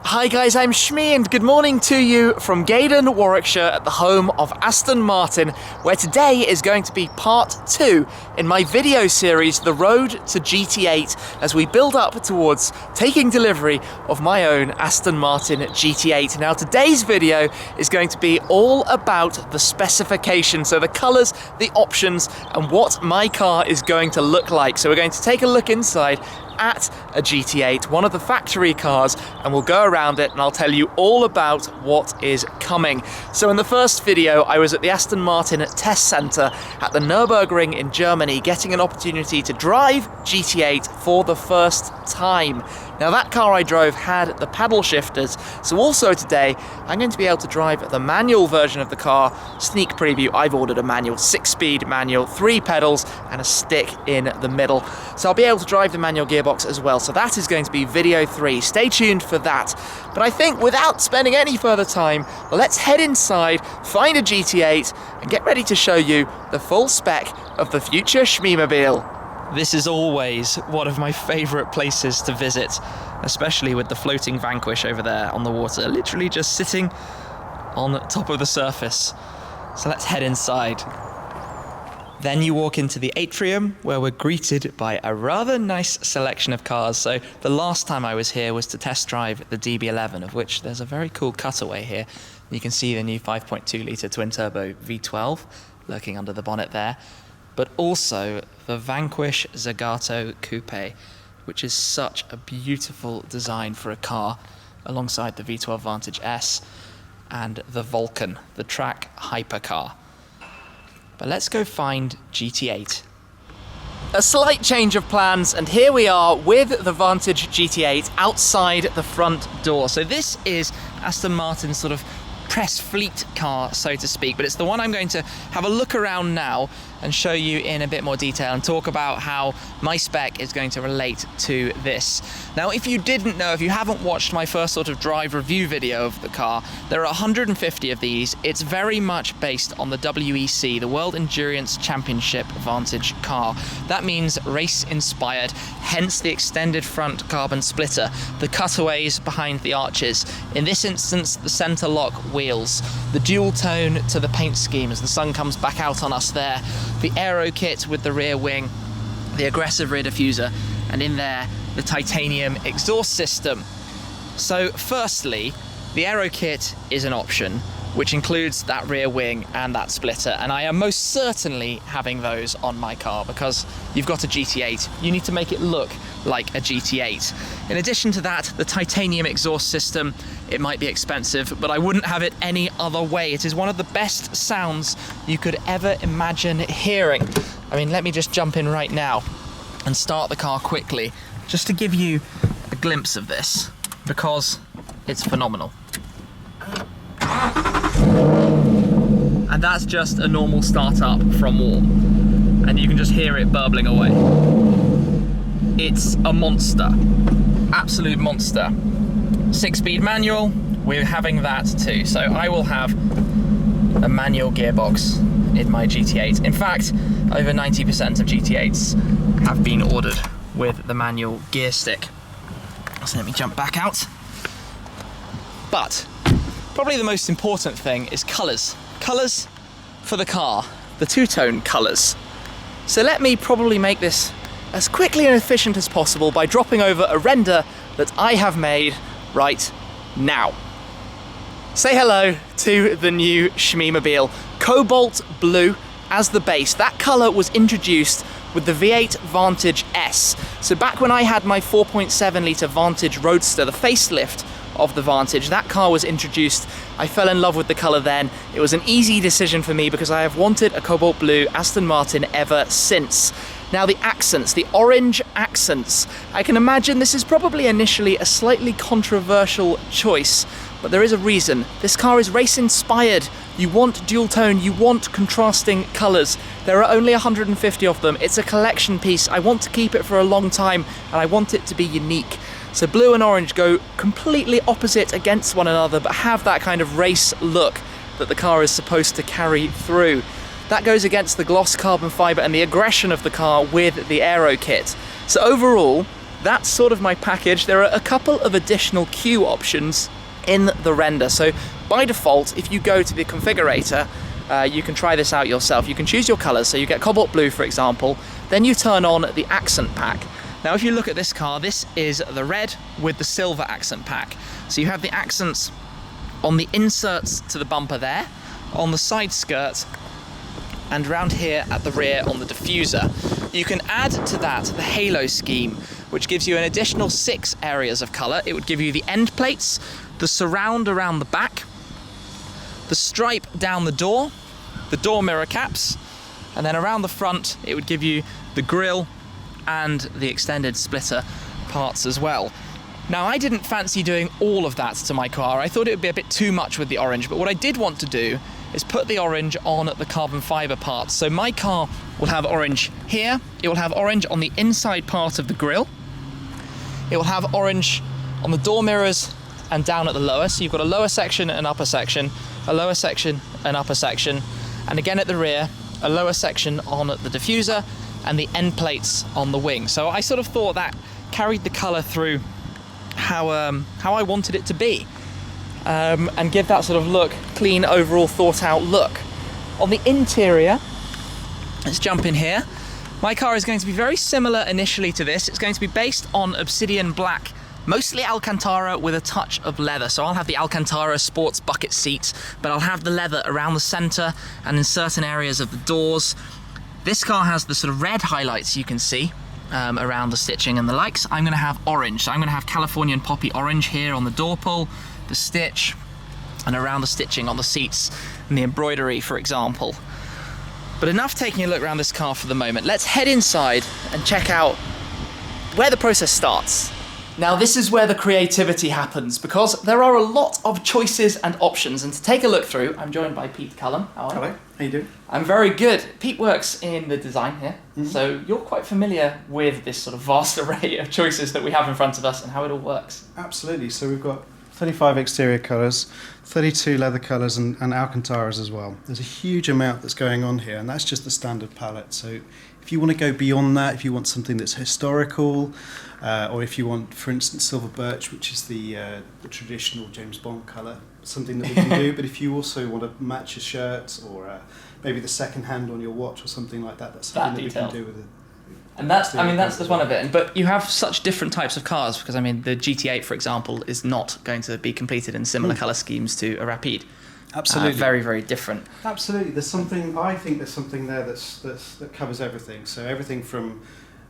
Hi guys, I'm Shmi and good morning to you from Gaydon, Warwickshire at the home of Aston Martin, where today is going to be part 2 in my video series, The Road to GT8, as we build up towards taking delivery of my own Aston Martin GT8. Now today's video is going to be all about the specification, so the colours, the options and what my car is going to look like. So we're going to take a look inside at a GT8, one of the factory cars, and we'll go around it and I'll tell you all about what is coming. So in the first video I was at the Aston Martin test centre at the Nürburgring in Germany, getting an opportunity to drive GT8 for the first time. Now that car I drove had the paddle shifters, so also today I'm going to be able to drive the manual version of the car. Sneak preview, I've ordered a manual, 6-speed manual, 3 pedals and a stick in the middle. So I'll be able to drive the manual gearbox as well, so that is going to be video 3. Stay tuned for that. But I think without spending any further time, let's head inside, find a GT8 and get ready to show you the full spec of the future Shmi-mobile. This is always one of my favourite places to visit, especially with the floating Vanquish over there on the water, literally just sitting on top of the surface. So let's head inside. Then you walk into the atrium where we're greeted by a rather nice selection of cars. So the last time I was here was to test drive the DB11, of which there's a very cool cutaway here. You can see the new 5.2 litre twin-turbo V12 lurking under the bonnet there, but also the Vanquish Zagato Coupe, which is such a beautiful design for a car, alongside the V12 Vantage S and the Vulcan, the track hypercar. But let's go find GT8. A slight change of plans, and here we are with the Vantage GT8 outside the front door. So this is Aston Martin's sort of press fleet car, so to speak, but it's the one I'm going to have a look around now and show you in a bit more detail and talk about how my spec is going to relate to this. Now, if you didn't know, if you haven't watched my first sort of drive review video of the car, there are 150 of these. It's very much based on the WEC, the World Endurance Championship Vantage car. That means race inspired, hence the extended front carbon splitter, the cutaways behind the arches, in this instance the center lock wheels, the dual tone to the paint scheme as the sun comes back out on us there, the Aero kit with the rear wing, the aggressive rear diffuser, and in there the titanium exhaust system. So firstly, the Aero kit is an option, which includes that rear wing and that splitter, and I am most certainly having those on my car because you've got a GT8, you need to make it look like a GT8. In addition to that, the titanium exhaust system, it might be expensive, but I wouldn't have it any other way. It is one of the best sounds you could ever imagine hearing. I mean, let me just jump in right now and start the car quickly, just to give you a glimpse of this, because it's phenomenal. And that's just a normal startup from warm, and you can just hear it burbling away. It's a monster, absolute monster. 6-speed manual, we're having that too. So I will have a manual gearbox in my GT8. In fact, over 90% of GT8s have been ordered with the manual gear stick. So let me jump back out. But probably the most important thing is colours. Colours for the car, the two-tone colours. So let me probably make this as quickly and efficient as possible by dropping over a render that I have made right now. Say hello to the new Shmi-mobile. Cobalt Blue as the base. That colour was introduced with the V8 Vantage S. So back when I had my 4.7 litre Vantage Roadster, the facelift of the Vantage, that car was introduced. I fell in love with the colour then. It was an easy decision for me because I have wanted a Cobalt Blue Aston Martin ever since. Now the accents, the orange accents, I can imagine this is probably initially a slightly controversial choice, but there is a reason. This car is race inspired. You want dual tone, you want contrasting colours. There are only 150 of them. It's a collection piece. I want to keep it for a long time and I want it to be unique. So blue and orange go completely opposite against one another, but have that kind of race look that the car is supposed to carry through. that goes against the gloss carbon fibre and the aggression of the car with the Aero kit. So overall, that's sort of my package. There are a couple of additional Q options in the render. So by default, if you go to the configurator, you can try this out yourself. You can choose your colours, so you get Cobalt Blue, for example, then you turn on the accent pack. Now if you look at this car, this is the red with the silver accent pack. So you have the accents on the inserts to the bumper there, on the side skirt, and around here at the rear on the diffuser. You can add to that the halo scheme, which gives you an additional 6 areas of colour. It would give you the end plates, the surround around the back, the stripe down the door mirror caps, and then around the front it would give you the grille and the extended splitter parts as well. Now I didn't fancy doing all of that to my car. I thought it would be a bit too much with the orange, but what I did want to do is put the orange on the carbon fibre parts. So my car will have orange here, it will have orange on the inside part of the grille, it will have orange on the door mirrors and down at the lower, so you've got a lower section and upper section, a lower section and upper section, and again at the rear, a lower section on the diffuser and the end plates on the wing. So I sort of thought that carried the colour through how I wanted it to be, and give that sort of look, clean, overall thought out look. On the interior, let's jump in here. My car is going to be very similar initially to this. It's going to be based on obsidian black, mostly alcantara with a touch of leather. So I'll have the alcantara sports bucket seats, but I'll have the leather around the center and in certain areas of the doors. This car has the sort of red highlights you can see around the stitching and the likes. I'm going to have orange, so I'm going to have Californian poppy orange here on the door pull, the stitch, and around the stitching on the seats and the embroidery, for example. But enough taking a look around this car for the moment. Let's head inside and check out where the process starts. Now this is where the creativity happens, because there are a lot of choices and options, and to take a look through, I'm joined by Pete Cullen. How are you? Hello, how you doing? I'm very good. Pete works in the design here, so you're quite familiar with this sort of vast array of choices that we have in front of us and how it all works. Absolutely, so we've got 35 exterior colours, 32 leather colours and alcantaras as well. There's a huge amount that's going on here, and that's just the standard palette. So if you want to go beyond that, if you want something that's historical, or if you want, for instance, silver birch, which is the traditional James Bond colour, something that we can do. But if you also want to match your shirt, or maybe the second hand on your watch or something like that, that's something that we can do with it. And that's one of it. But you have such different types of cars, because I mean the GT8, for example, is not going to be completed in similar colour schemes to a Rapide. Absolutely. Very, very different. Absolutely. I think there's something there that covers everything. So everything from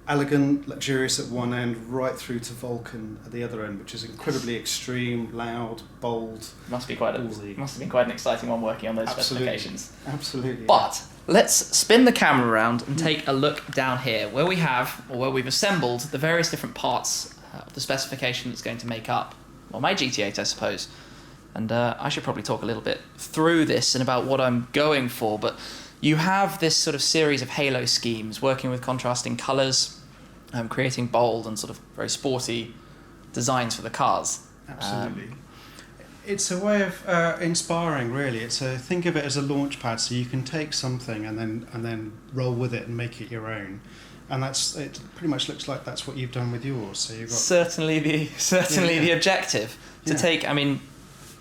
elegant, luxurious at one end, right through to Vulcan at the other end, which is incredibly extreme, loud, bold. Must have been quite an exciting one working on those specifications. Absolutely. But let's spin the camera around and take a look down here, where we've assembled the various different parts of the specification that's going to make up, well, my GT8, I suppose. And I should probably talk a little bit through this and about what I'm going for, but you have this sort of series of halo schemes, working with contrasting colours, creating bold and sort of very sporty designs for the cars. Absolutely. It's a way of inspiring, really. Think of it as a launch pad, so you can take something and then roll with it and make it your own. And it pretty much looks like that's what you've done with yours. So you've got certainly the objective to take. I mean,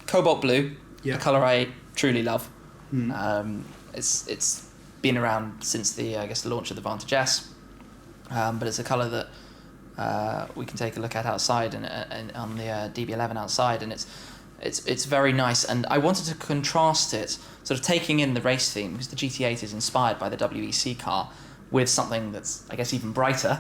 Cobalt Blue, a colour I truly love. It's been around since the launch of the Vantage S, but it's a colour that we can take a look at outside and on the DB11 outside, and it's very nice. And I wanted to contrast it, sort of taking in the race theme, because the GT8 is inspired by the WEC car, with something that's, I guess, even brighter.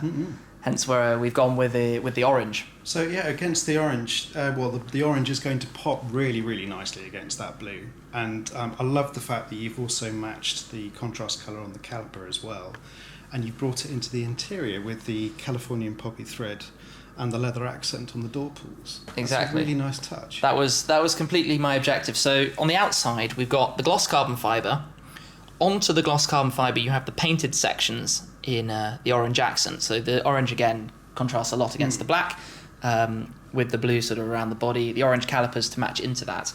Hence where we've gone with the orange. So yeah, against the orange, the orange is going to pop really, really nicely against that blue. And I love the fact that you've also matched the contrast colour on the caliper as well. And you've brought it into the interior with the Californian poppy thread and the leather accent on the door pulls. Exactly. That's a really nice touch. That was completely my objective. So on the outside, we've got the gloss carbon fibre. Onto the gloss carbon fibre, you have the painted sections in the orange accent. So the orange, again, contrasts a lot against the black, with the blue sort of around the body, the orange calipers to match into that.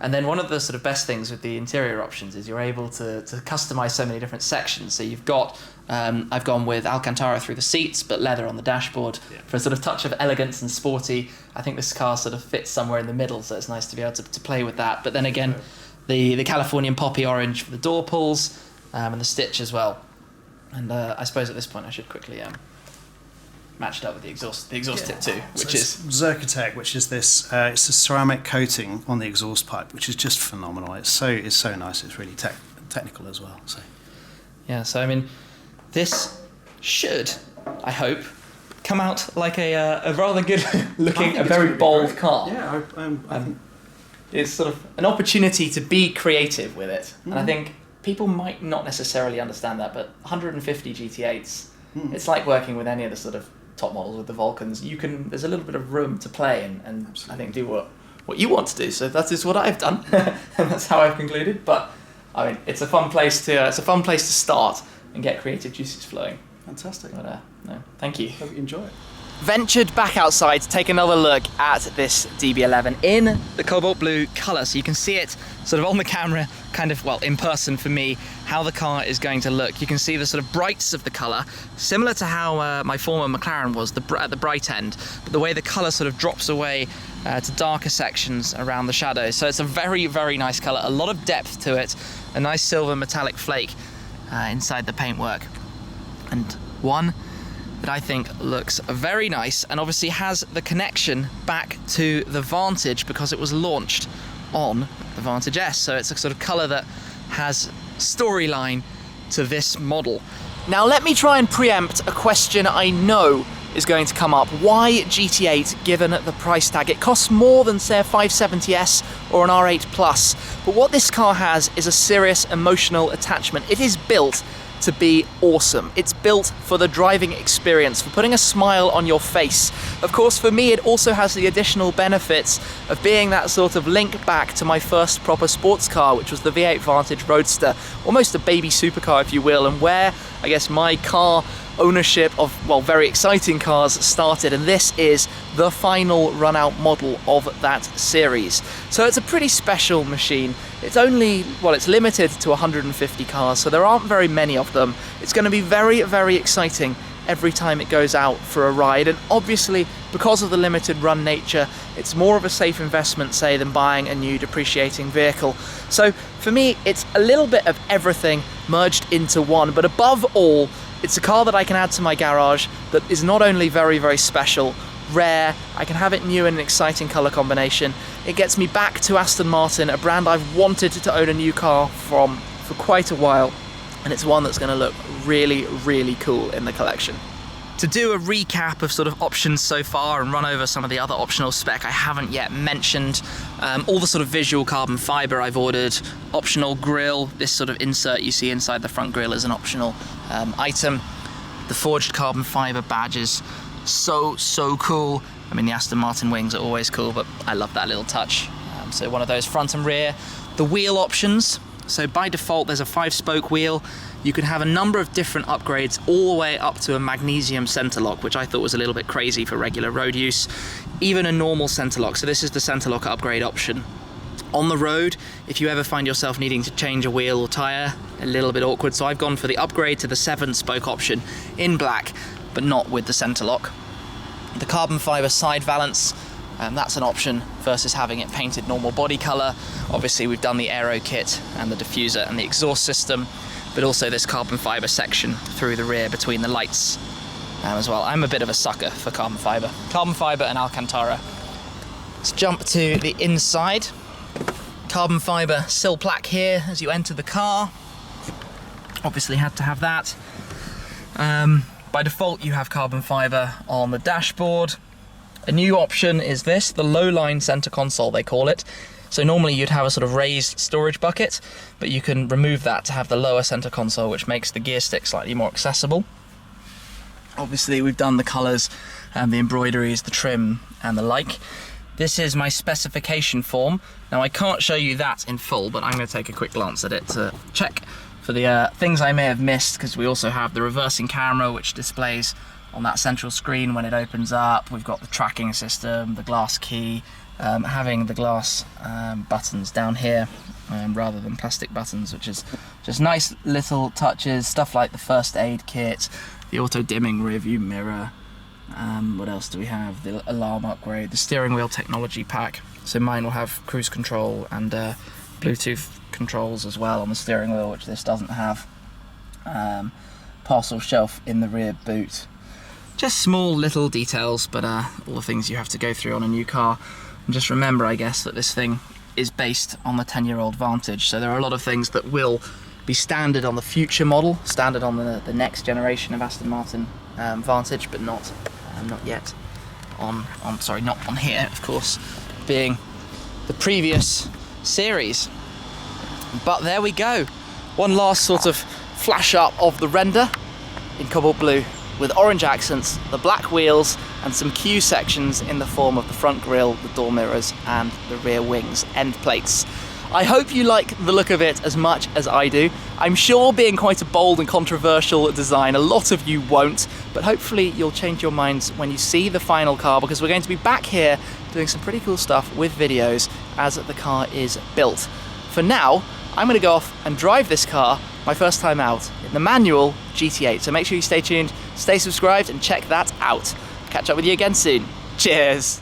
And then one of the sort of best things with the interior options is you're able to customize so many different sections. So you've got, I've gone with alcantara through the seats, but leather on the dashboard for a sort of touch of elegance and sporty. I think this car sort of fits somewhere in the middle, so it's nice to be able to play with that. But then again, the Californian poppy orange for the door pulls and the stitch as well. And I suppose at this point I should quickly match it up with the exhaust tip too, which is Zerkotech, which is this. It's a ceramic coating on the exhaust pipe, which is just phenomenal. It's so nice. It's really technical as well. So yeah. So I mean, this should, I hope, come out like a rather good looking, a very bold car. Yeah, I think it's sort of an opportunity to be creative with it, and I think people might not necessarily understand that, but 150 GT8s, it's like working with any of the sort of top models with the Vulcans. There's a little bit of room to play and I think do what you want to do. So that is what I've done, and that's how I've concluded. But I mean, it's a fun place to start and get creative juices flowing. Fantastic. But no, thank you. Hope you enjoy it. Ventured back outside to take another look at this DB11 in the cobalt blue colour, so you can see it sort of on the camera, kind of, well, in person for me, how the car is going to look. You can see the sort of brights of the colour, similar to how my former McLaren was at the bright end, but the way the colour sort of drops away to darker sections around the shadows. So it's a very, very nice colour, a lot of depth to it, a nice silver metallic flake inside the paintwork, and one that I think looks very nice and obviously has the connection back to the Vantage because it was launched on the Vantage S. So it's a sort of colour that has storyline to this model. Now let me try and preempt a question I know is going to come up. Why GT8 given the price tag? It costs more than say a 570S or an R8 Plus, but what this car has is a serious emotional attachment. It is built to be awesome. It's built for the driving experience, for putting a smile on your face. Of course, for me, it also has the additional benefits of being that sort of link back to my first proper sports car, which was the V8 Vantage Roadster, almost a baby supercar, if you will, and where I guess my car ownership of, well, very exciting cars started, and this is the final run-out model of that series. So it's a pretty special machine. It's only, well, it's limited to 150 cars, so there aren't very many of them. It's going to be very, very exciting every time it goes out for a ride, and obviously, because of the limited run nature, it's more of a safe investment, say, than buying a new depreciating vehicle. So for me, it's a little bit of everything merged into one, but above all, it's a car that I can add to my garage that is not only very, very special, rare, I can have it new in an exciting colour combination. It gets me back to Aston Martin, a brand I've wanted to own a new car from for quite a while, and it's one that's going to look really, really cool in the collection. To do a recap of sort of options so far and run over some of the other optional spec I haven't yet mentioned, all the sort of visual carbon fibre I've ordered, optional grille, this sort of insert you see inside the front grille is an optional item, the forged carbon fibre badges, so cool. I mean, the Aston Martin wings are always cool, but I love that little touch. So one of those front and rear. The wheel options, so by default there's a 5-spoke wheel. You can have a number of different upgrades all the way up to a magnesium center lock, which I thought was a little bit crazy for regular road use. Even a normal center lock, so this is the center lock upgrade option. On the road, if you ever find yourself needing to change a wheel or tire, a little bit awkward, so I've gone for the upgrade to the 7-spoke option in black, but not with the center lock. The carbon fiber side valance, that's an option versus having it painted normal body color. Obviously we've done the Aero kit and the diffuser and the exhaust system, but also this carbon fiber section through the rear between the lights as well. I'm a bit of a sucker for carbon fiber. Carbon fiber and alcantara. Let's jump to the inside. Carbon fiber sill plaque here as you enter the car. Obviously had to have that. By default you have carbon fiber on the dashboard. A new option is this, the low line center console they call it. So normally you'd have a sort of raised storage bucket, but you can remove that to have the lower center console, which makes the gear stick slightly more accessible. Obviously we've done the colors and the embroideries, the trim and the like. This is my specification form. Now I can't show you that in full, but I'm going to take a quick glance at it to check for the things I may have missed, because we also have the reversing camera which displays on that central screen when it opens up. We've got the tracking system, the glass key, having the glass buttons down here rather than plastic buttons, which is just nice little touches. Stuff like the first aid kit, the auto dimming rear view mirror. What else do we have? The alarm upgrade, the steering wheel technology pack. So mine will have cruise control and Bluetooth controls as well on the steering wheel, which this doesn't have. Parcel shelf in the rear boot. Just small little details, but all the things you have to go through on a new car. And just remember, I guess, that this thing is based on the 10-year-old Vantage, so there are a lot of things that will be standard on the future model, standard on the next generation of Aston Martin Vantage, but not yet not on here, of course, being the previous series. But there we go, one last sort of flash up of the render in Cobalt Blue with orange accents, the black wheels, and some Q sections in the form of the front grille, the door mirrors, and the rear wings end plates. I hope you like the look of it as much as I do. I'm sure, being quite a bold and controversial design, a lot of you won't, but hopefully you'll change your minds when you see the final car, because we're going to be back here doing some pretty cool stuff with videos as the car is built. For now, I'm going to go off and drive this car my first time out in the manual GT8, so make sure you stay tuned, stay subscribed, and check that out. Catch up with you again soon. Cheers!